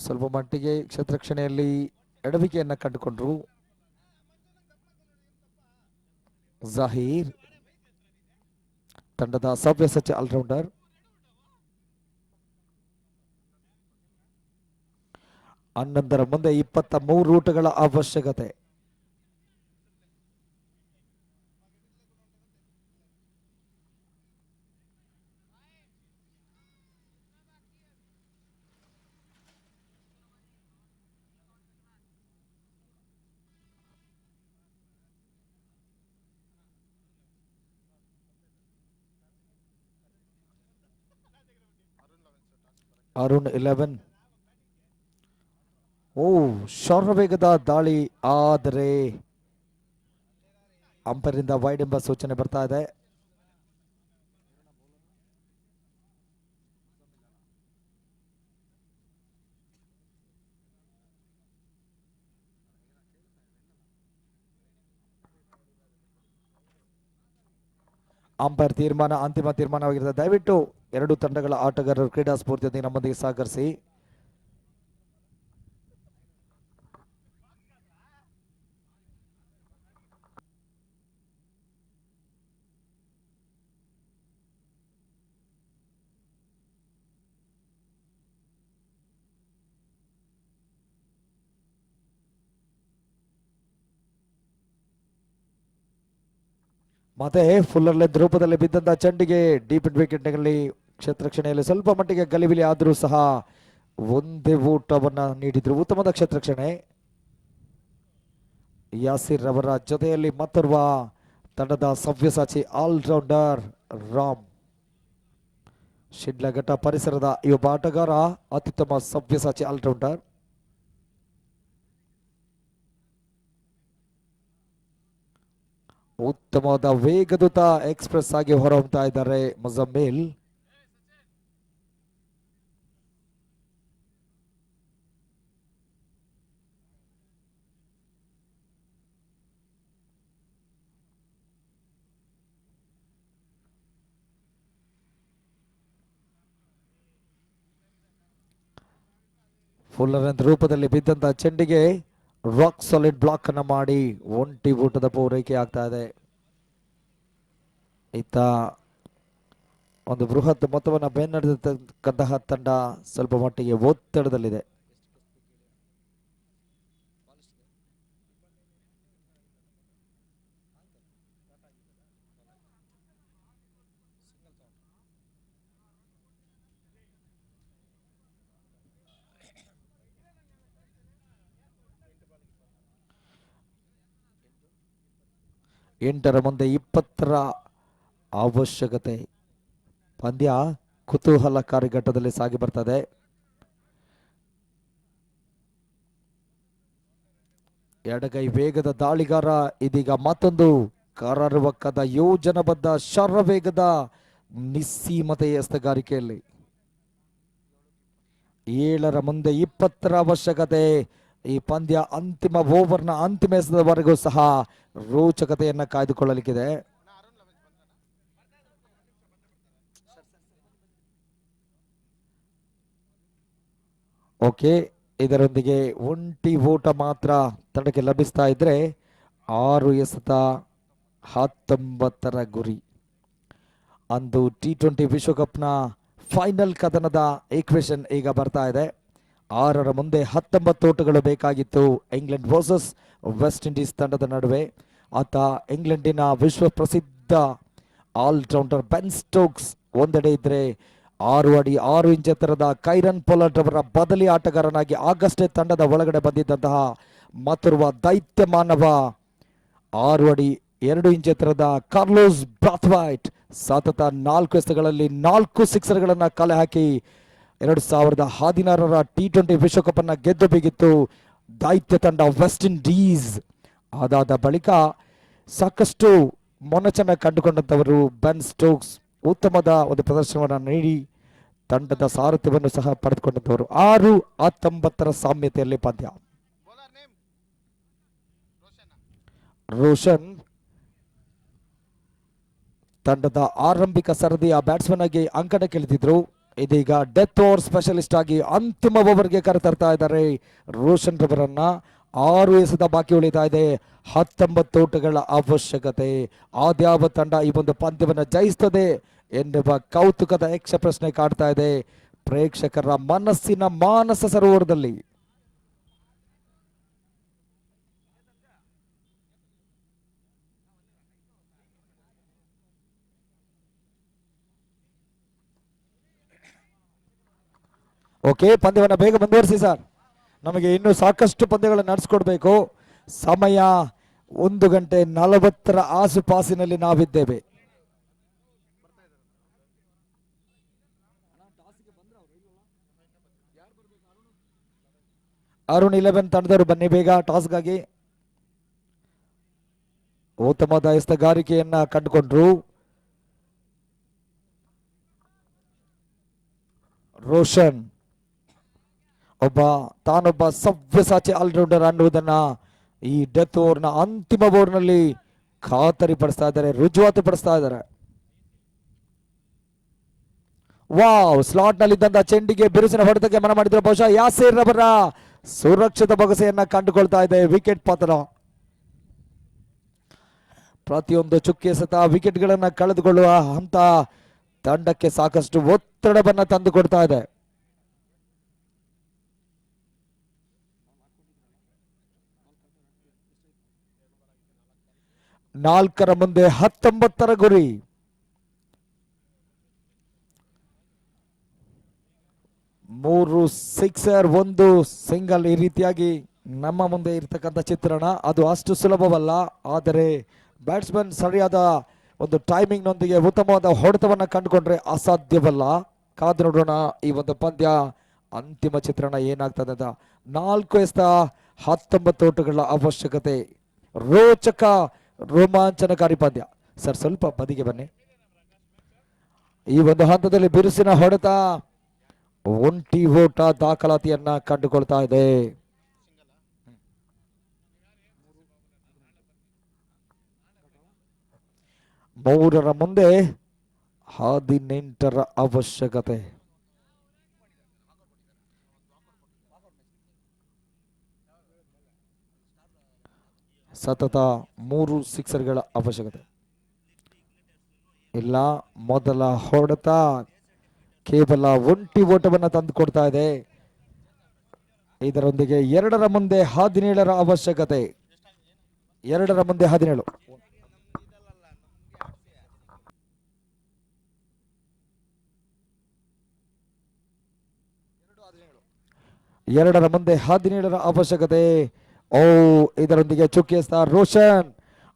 Speaker 1: ಸ್ವಲ್ಪ ಮಟ್ಟಿಗೆ ಕ್ಷೇತ್ರಕ್ಷಣೆಯಲ್ಲಿ ಎಡವಿಕೆಯನ್ನ ಕಂಡುಕೊಂಡ್ರು. ಜಹೀರ್ ತಂಡದ ಸವ್ಯಸಾಚಿ ಆಲ್ರೌಂಡರ್. 11ರ ಮುಂದೆ 23 ರೂಟ್ಗಳ ಅವಶ್ಯಕತೆ. ಅರುಣ್ 11. ಓ, ಶರವೇಗದ ದಾಳಿ, ಆದರೆ ಅಂಪೈರಿಂದ ವೈಡ್ ಎಂಬ ಸೂಚನೆ ಬರ್ತಾ ಇದೆ. ಅಂಪೈರ್ ತೀರ್ಮಾನ ಅಂತಿಮ ತೀರ್ಮಾನವಾಗಿರುತ್ತೆ. ದಯವಿಟ್ಟು ಎರಡು ತಂಡಗಳ ಆಟಗಾರರು ಕ್ರೀಡಾ ಸ್ಫೂರ್ತಿಯೊಂದಿಗೆ ನಮ್ಮೊಂದಿಗೆ ಸಹಕರಿಸಿ. ಮತ್ತೆ ಫುಲ್ಲರ್ ಲೆಂತ್ ರೂಪದಲ್ಲಿ ಬಿದ್ದಂತ ಚೆಂಡಿಗೆ ಡೀಪ್ ವಿಕೆಟ್ನಲ್ಲಿ ಕ್ಷೇತ್ರಕ್ಷಣೆಯಲ್ಲಿ ಸ್ವಲ್ಪ ಮಟ್ಟಿಗೆ ಗಲಿಬಿಲಿ ಆದರೂ ಸಹ ಒಂದೇ ಊಟವನ್ನ ನೀಡಿದ್ರು. ಉತ್ತಮದ ಕ್ಷೇತ್ರಕ್ಷಣೆ. ಯಾಸಿರ್ ಅವರ ಜೊತೆಯಲ್ಲಿ ಮತ್ತೋರ್ವ ತಂಡದ ಸವ್ಯಸಾಚಿ ಆಲ್ರೌಂಡರ್ ರಾಮ್. ಶಿಡ್ಲಘಟ್ಟ ಪರಿಸರದ ಈ ಒಬ್ಬ ಆಟಗಾರ ಅತ್ಯುತ್ತಮ ಸವ್ಯಸಾಚಿ ಆಲ್ರೌಂಡರ್. ಉತ್ತಮವಾದ ವೇಗದೂತ ಎಕ್ಸ್ಪ್ರೆಸ್ ಆಗಿ ಹೊರಹೊಮ್ತಾ ಇದ್ದಾರೆ ಮುಜಮ್ಮಿಲ್. ಫುಲ್ಲರ್ ರೂಪದಲ್ಲಿ ಬಿದ್ದಂತ ಚೆಂಡಿಗೆ ರಾಕ್ ಸಾಲಿಡ್ ಬ್ಲಾಕ್ ಅನ್ನ ಮಾಡಿ ಒಂಟಿ ಊಟದ ಪೂರೈಕೆ ಆಗ್ತಾ ಇದೆ. ಇತ್ತ ಒಂದು ಬೃಹತ್ ಮೊತ್ತವನ್ನು ಬೆನ್ನಡೆದಂತಹ ತಂಡ ಸ್ವಲ್ಪ ಮಟ್ಟಿಗೆ ಒತ್ತಡದಲ್ಲಿದೆ. ಎಂಟರ ಮುಂದೆ 20ರ ಅವಶ್ಯಕತೆ. ಪಂದ್ಯ ಕುತೂಹಲಕಾರಿ ಘಟ್ಟದಲ್ಲಿ ಸಾಗಿ ಬರ್ತದೆ. ಎಡಗೈ ವೇಗದ ದಾಳಿಗಾರ ಇದೀಗ ಮತ್ತೊಂದು ಕರಾರುವಕ್ಕದ ಯೋಜನಬದ್ಧ ಶರವೇಗದ ನಿಸ್ಸೀಮತೆ ಎಸ್ತಗಾರಿಕೆಯಲ್ಲಿ. 7ರ ಮುಂದೆ 20ರ ಅವಶ್ಯಕತೆ. ಈ ಪಂದ್ಯ ಅಂತಿಮ ಓವರ್ನ ಅಂತಿಮ ಎಸೆದವರೆಗೂ ಸಹ ರೋಚಕತೆಯನ್ನ ಕಾಯ್ದುಕೊಳ್ಳಲಿಕ್ಕಿದೆ. ಓಕೆ, ಇದರೊಂದಿಗೆ ಒಂಟಿ ಓಟ ಮಾತ್ರ ತಂಡಕ್ಕೆ ಲಭಿಸ್ತಾ ಇದ್ರೆ 6 ಎಸೆತ 19ರ ಗುರಿ. ಅಂದು T20 ವಿಶ್ವಕಪ್ನ ಫೈನಲ್ ಕದನದ ಈಕ್ವೇಷನ್ ಈಗ ಬರ್ತಾ ಇದೆ. 6ರ ಮುಂದೆ 19 ಓಟಗಳು ಬೇಕಾಗಿತ್ತು ಇಂಗ್ಲೆಂಡ್ ವರ್ಸಸ್ ವೆಸ್ಟ್ ಇಂಡೀಸ್ ತಂಡದ ನಡುವೆ. ಆತ ಇಂಗ್ಲೆಂಡಿನ ವಿಶ್ವ ಪ್ರಸಿದ್ಧ ಆಲ್ರೌಂಡರ್ ಬೆನ್ ಸ್ಟೋಕ್ಸ್ ಒಂದೆಡೆ ಇದ್ರೆ, 6 ಅಡಿ 6 ಇಂಚ್ ಎತ್ತರದ ಕೈರನ್ ಪೊಲಾರ್ಡ್ ಅವರ ಬದಲಿ ಆಟಗಾರನಾಗಿ ಆಗಷ್ಟೇ ತಂಡದ ಒಳಗಡೆ ಬಂದಿದ್ದಂತಹ ಮತ್ತೋರ್ವ ದೈತ್ಯ ಮಾನವ 6 ಅಡಿ 2 ಇಂಚ್ ಎತ್ತರದ ಕಾರ್ಲೋಸ್ ಬ್ರಾಥ್ವೈಟ್ ಸತತ 4 ಎಸೆತಗಳಲ್ಲಿ 4 ಸಿಕ್ಸರ್ಗಳನ್ನ ಕಲೆ ಹಾಕಿ 2016ರ T20 ವಿಶ್ವಕಪ್ ಅನ್ನ ಗೆದ್ದು ಬೀಗಿತ್ತು ದೈತ್ಯ ತಂಡ ವೆಸ್ಟ್ ಇಂಡೀಸ್. ಅದಾದ ಬಳಿಕ ಸಾಕಷ್ಟು ಮೊನಚನ್ನ ಕಂಡುಕೊಂಡಂತವರು ಬೆನ್ ಸ್ಟೋಕ್ಸ್ ಉತ್ತಮದ ಒಂದು ಪ್ರದರ್ಶನವನ್ನು ನೀಡಿ ತಂಡದ ಸಾರಥ್ಯವನ್ನು ಸಹ ಪಡೆದುಕೊಂಡಂತವರು. 6-19ರ ಸಾಮ್ಯತೆಯಲ್ಲಿ ಪಂದ್ಯ. ರೋಷನ್ ತಂಡದ ಆರಂಭಿಕ ಸರದಿಯ ಬ್ಯಾಟ್ಸ್ಮನ್ ಆಗಿ ಅಂಕಣಕ್ಕಿಳಿದಿದ್ರು. ಇದೀಗ ಡೆತ್ ಓವರ್ ಸ್ಪೆಷಲಿಸ್ಟ್ ಆಗಿ ಅಂತಿಮ ಓವರ್ಗೆ ಕರೆತರ್ತಾ ಇದ್ದಾರೆ ರೋಷನ್ ರವರನ್ನ. 6 ಎಸೆತ ಬಾಕಿ ಉಳಿತಾ ಇದೆ, 19 ಓಟಗಳ ಅವಶ್ಯಕತೆ. ಆದ್ಯಾವ ತಂಡ ಈ ಒಂದು ಪಂದ್ಯವನ್ನು ಜಯಿಸುತ್ತದೆ ಎನ್ನುವ ಕೌತುಕದ ಯಕ್ಷ ಪ್ರಶ್ನೆ ಕಾಡ್ತಾ ಇದೆ ಪ್ರೇಕ್ಷಕರ ಮನಸ್ಸಿನ ಮಾನಸ ಸರೋವರದಲ್ಲಿ. ಓಕೆ, ಪಂದ್ಯವನ್ನು ಬೇಗ ಮುಂದುವರಿಸಿ ಸರ್. ನಮಗೆ ಇನ್ನೂ ಸಾಕಷ್ಟು ಪಂದ್ಯಗಳನ್ನು ನಡೆಸಿಕೊಡ್ಬೇಕು. ಸಮಯ 1:40 ಆಸುಪಾಸಿನಲ್ಲಿ ನಾವಿದ್ದೇವೆ. ಅರುಣ್ 11 ತಂಡದವರು ಬನ್ನಿ ಬೇಗ ಟಾಸ್ಗಾಗಿ. ಉತ್ತಮವಾದ ಎಸ್ತಗಾರಿಕೆಯನ್ನ ಕಂಡುಕೊಂಡ್ರು. ರೋಷನ್ ತಾನೊಬ್ಬ ಸವ್ಯಸಾಚಿ ಆಲ್ರೌಂಡರ್ ಅನ್ನುವುದನ್ನ ಈ ಡೆತ್ ಓವರ್ನ ಅಂತಿಮ ಓವರ್ನಲ್ಲಿ ಖಾತರಿ ಪಡಿಸ್ತಾ ಇದ್ದಾರೆ, ರುಜುವಾತು ಪಡಿಸ್ತಾ ಇದ್ದಾರೆ. ವಾವ್, ಸ್ಲಾಟ್ ನಲ್ಲಿದ್ದಂತ ಚೆಂಡಿಗೆ ಬಿರುಸಿನ ಹೊಡೆತಕ್ಕೆ ಮನ ಮಾಡಿದ್ರು. ಬಹುಶಃ ಯಾಸೀರ್ ರವರ ಸುರಕ್ಷಿತ ಬೊಗಸೆಯನ್ನ ಕಂಡುಕೊಳ್ತಾ ಇದೆ ವಿಕೆಟ್ ಪತನ. ಪ್ರತಿಯೊಂದು ಚುಕ್ಕೆ ಸತ ವಿಕೆಟ್ ಗಳನ್ನ ಕಳೆದುಕೊಳ್ಳುವ ಹಂತ ತಂಡಕ್ಕೆ ಸಾಕಷ್ಟು ಒತ್ತಡವನ್ನ ತಂದುಕೊಡ್ತಾ ಇದೆ. ನಾಲ್ಕರ ಮುಂದೆ 19ರ ಗುರಿ. ಮೂರು ಸಿಕ್ಸರ್, ಒಂದು ಸಿಂಗಲ್. ಈ ರೀತಿಯಾಗಿ ನಮ್ಮ ಮುಂದೆ ಇರ್ತಕ್ಕಂಥ ಚಿತ್ರಣ ಅದು ಅಷ್ಟು ಸುಲಭವಲ್ಲ. ಆದರೆ ಬ್ಯಾಟ್ಸ್ಮನ್ ಸರಿಯಾದ ಒಂದು ಟೈಮಿಂಗ್ ನೊಂದಿಗೆ ಉತ್ತಮವಾದ ಹೊಡೆತವನ್ನ ಕಂಡುಕೊಂಡ್ರೆ ಅಸಾಧ್ಯವಲ್ಲ. ಕಾದು ನೋಡೋಣ ಈ ಒಂದು ಪಂದ್ಯ ಅಂತಿಮ ಚಿತ್ರಣ ಏನಾಗ್ತದೆ ಅಂತ. 4 ಎಸ್ತ 19 ಓಟಗಳ ಅವಶ್ಯಕತೆ. ರೋಚಕ ರೋಮಾಂಚನಕಾರಿ ಪಂದ್ಯ. ಸರ್ ಸ್ವಲ್ಪ ಬದಿಗೆ ಬನ್ನಿ. ಈ ಒಂದು ಹಂತದಲ್ಲಿ ಬಿರುಸಿನ ಹೊಡೆತ, ಒಂಟಿ ಓಟ ದಾಖಲಾತಿಯನ್ನ ಕಂಡುಕೊಳ್ತಾ ಇದೆ. ಮೂರರ ಮುಂದೆ 18ರ ಅವಶ್ಯಕತೆ. ಸತತ 3 ಸಿಕ್ಸರ್ಗಳ ಅವಶ್ಯಕತೆ ಇಲ್ಲ. ಮೊದಲ ಹೊಡೆತ ಕೇವಲ ಒಂಟಿ ಓಟವನ್ನು ತಂದುಕೊಡ್ತಾ ಇದೆ. ಇದರೊಂದಿಗೆ 2ರ ಮುಂದೆ 17ರ ಅವಶ್ಯಕತೆ. 2ರ ಮುಂದೆ 17. 2ರ ಮುಂದೆ 17ರ ಅವಶ್ಯಕತೆ. ಇದರೊಂದಿಗೆ ಚುಕ್ಕಿ ಸ್ಟಾರ್ ರೋಷನ್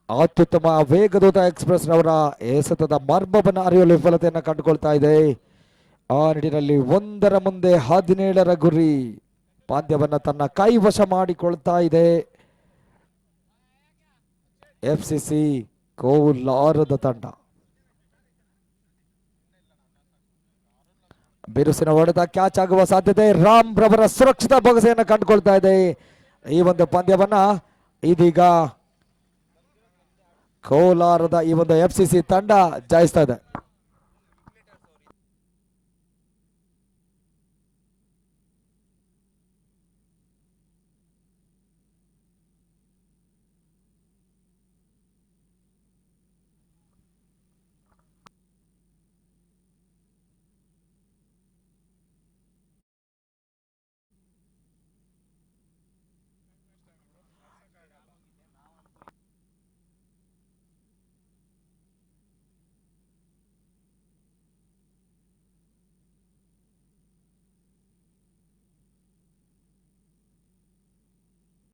Speaker 1: ಅತ್ಯುತ್ತಮ ವೇಗದೂತ ಎಕ್ಸ್ಪ್ರೆಸ್ ರವರ ಎಸೆತದ ಮರ್ಮವನ್ನು ಅರಿಯಲು ವಿಫಲತೆಯನ್ನು ಕಂಡುಕೊಳ್ತಾ ಇದೆ. ಆ ನಿಟ್ಟಿನಲ್ಲಿ 1ರ ಮುಂದೆ 17ರ ಗುರಿ ಪಂದ್ಯವನ್ನ ತನ್ನ ಕೈವಶ ಮಾಡಿಕೊಳ್ತಾ ಇದೆ FCC ಕೋಲಾರದ ತಂಡ. ಬಿರುಸಿನ ಹೊಡೆತ ಕ್ಯಾಚ್ ಆಗುವ ಸಾಧ್ಯತೆ. ರಾಮ್ ರವರ ಸುರಕ್ಷಿತ ಬೊಗಸೆಯನ್ನು ಕಂಡುಕೊಳ್ತಾ ಇದೆ. ಈ ಒಂದು ಪಂದ್ಯವನ್ನ ಇದೀಗ ಕೋಲಾರದ ಈ ಒಂದು FCC ತಂಡ ಜಯಿಸ್ತಾ ಇದೆ.